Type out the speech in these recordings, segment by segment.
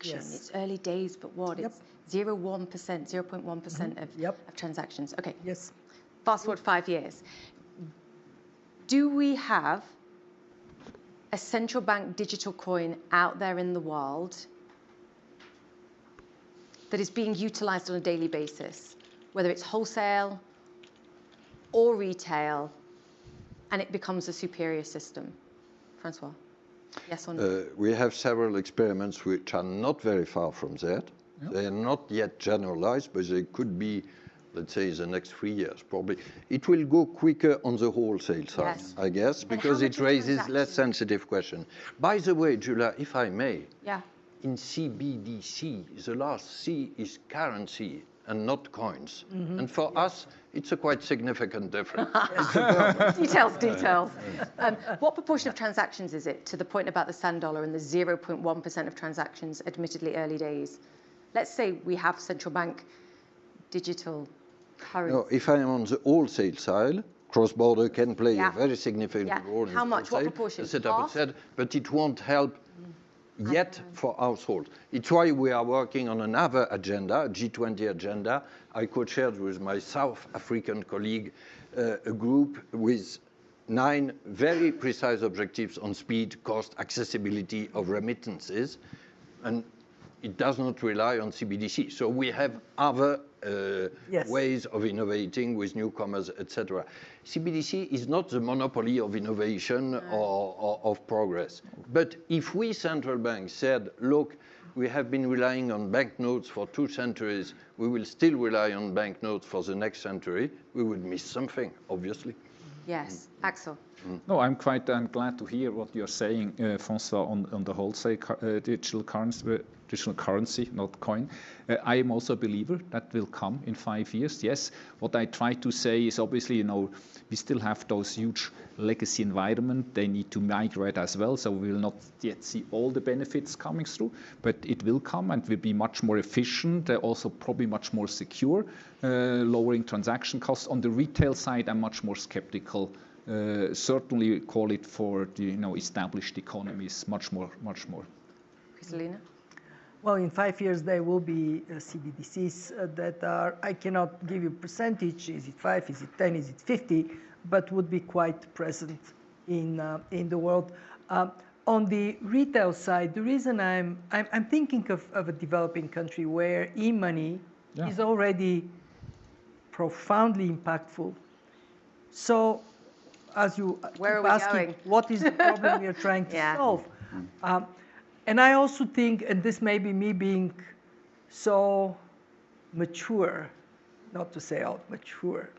transaction. Yes. It's early days, but what? Yep. It's 0.1% of transactions. Okay. Yes. Fast forward 5 years. Do we have a central bank digital coin out there in the world that is being utilized on a daily basis, whether it's wholesale or retail, and it becomes a superior system? Francois, yes or no? We have several experiments which are not very far from that. Yeah. They are not yet generalized, but they could be, let's say, the next 3 years, probably. It will go quicker on the wholesale side, Yes. I guess, because it raises less sensitive question. By the way, Julia, if I may, Yeah. in Cbdc, the last C is currency and not coins. And for us, it's a quite significant difference. Details. What proportion of transactions is it, to the point about the sand dollar and the 0.1% of transactions, admittedly early days? Let's say we have central bank digital currency. No, if I am on the wholesale side, cross-border can play a very significant role. How much? What proportion? The setup said, but it won't help yet for household. It's why we are working on another agenda, a G20 agenda. I co-chaired with my South African colleague a group with 9 very precise objectives on speed, cost, accessibility of remittances, and it does not rely on Cbdc. So we have other ways of innovating with newcomers, etc. Cbdc is not the monopoly of innovation or of progress. But if we central banks said, look, we have been relying on banknotes for 2 centuries, we will still rely on banknotes for the next century, we would miss something, obviously. Yes. Axel? No, I'm quite glad to hear what you're saying, François, on the wholesale digital currency, not coin. I am also a believer that will come in 5 years. Yes, what I try to say is obviously, we still have those huge legacy environment. They need to migrate as well, so we will not yet see all the benefits coming through, but it will come and will be much more efficient, also probably much more secure, lowering transaction costs. On the retail side, I'm much more skeptical. Certainly call it for the established economies much more. Kristalina? Well, in 5 years there will be CBDCs that are, I cannot give you percentage, is it 5, is it 10, is it 50, but would be quite present in the world. On the retail side, the reason I'm thinking of a developing country where e-money is already profoundly impactful. So, as you keep asking, what is the problem we are trying to solve? And I also think, and this may be me being so mature, not to say out mature,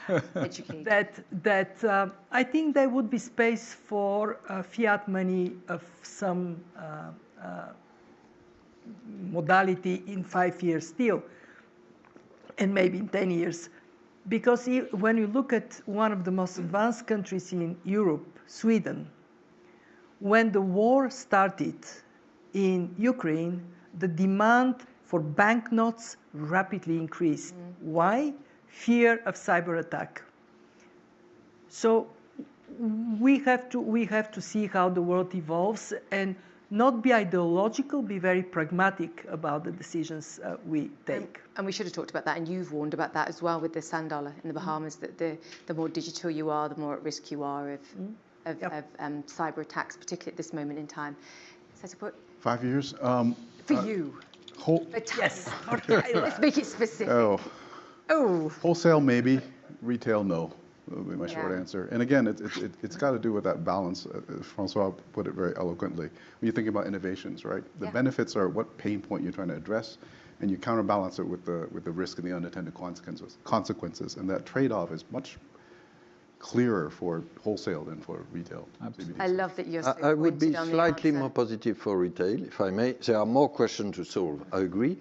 that I think there would be space for fiat money of some modality in 5 years still, and maybe in 10 years. Because when you look at one of the most advanced countries in Europe, Sweden, when the war started in Ukraine, the demand for banknotes rapidly increased. Why? Fear of cyber attack. So we have to see how the world evolves and not be ideological, be very pragmatic about the decisions we take. And we should have talked about that, and you've warned about that as well with the sand dollar in the Bahamas, that the more digital you are, the more at risk you are of cyber attacks, particularly at this moment in time. So to put 5 years? for you. Yes. Let's make it specific. Wholesale, maybe. Retail, no. That would be my short answer. And again, it's got to do with that balance. Francois put it very eloquently. When you think about innovations, right? The benefits are what pain point you're trying to address, and you counterbalance it with the risk and the unintended consequences. And that trade-off is much clearer for wholesale than for retail. I love that you're so I would be pointed on the slightly answer. more positive for retail, if I may. There are more questions to solve, I agree.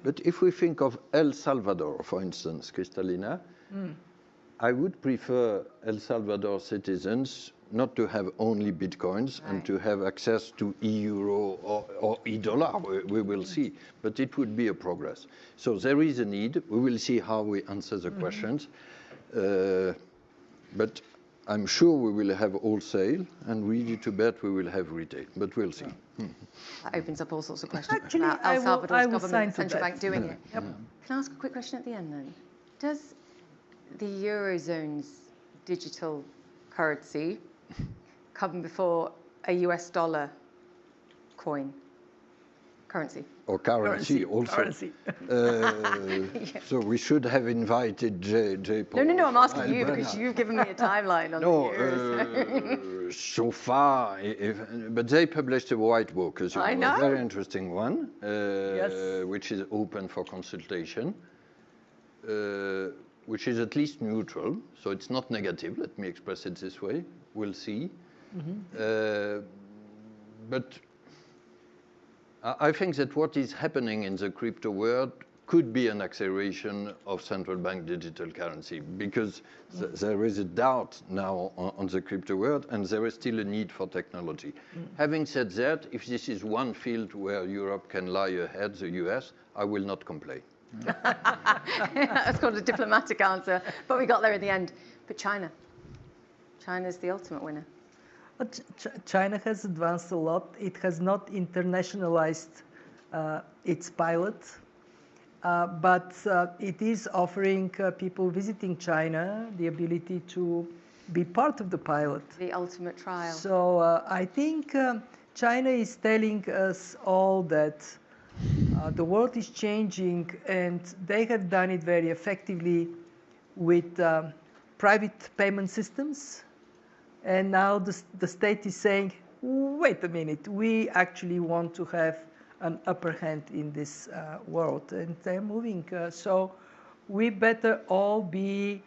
But if we think of El Salvador, for instance, Kristalina, I would prefer El Salvador citizens not to have only bitcoins and to have access to e-euro or e-dollar. We will see. But it would be a progress. So there is a need. We will see how we answer the questions. But I'm sure we will have wholesale, and ready to bet we will have retail. But we'll see. That opens up all sorts of questions Actually, about I El will Salvador's sign government and to central that. bank doing it. Yep. Can I ask a quick question at the end then? Does the Eurozone's digital currency come before a US dollar coin currency? Or currency also. Currency. So we should have invited J. Paul. No, I'm asking you Albana. because you've given me a timeline on the Eurozone. So far, but they published a white book, as you I know, know. a very interesting one, Yes. which is open for consultation, which is at least neutral, so it's not negative, let me express it this way, we'll see. But I think that what is happening in the crypto world could be an acceleration of central bank digital currency, because there is a doubt now on the crypto world, and there is still a need for technology. Having said that, if this is one field where Europe can lie ahead the US, I will not complain. That's called a diplomatic answer, but we got there in the end. But China's the ultimate winner. But China has advanced a lot. It has not internationalized its pilot, but it is offering people visiting China the ability to be part of the pilot. The ultimate trial. So I think China is telling us all that the world is changing, and they have done it very effectively with private payment systems. And now the state is saying, wait a minute, we actually want to have an upper hand in this world. And they're moving. So we better all be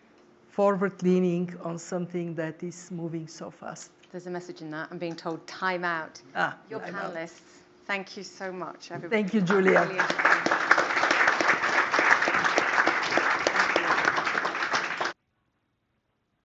forward-leaning on something that is moving so fast. There's a message in that. I'm being told time out. Your time out. panelists, thank you so much, everybody. Thank you, Julia. Really interesting.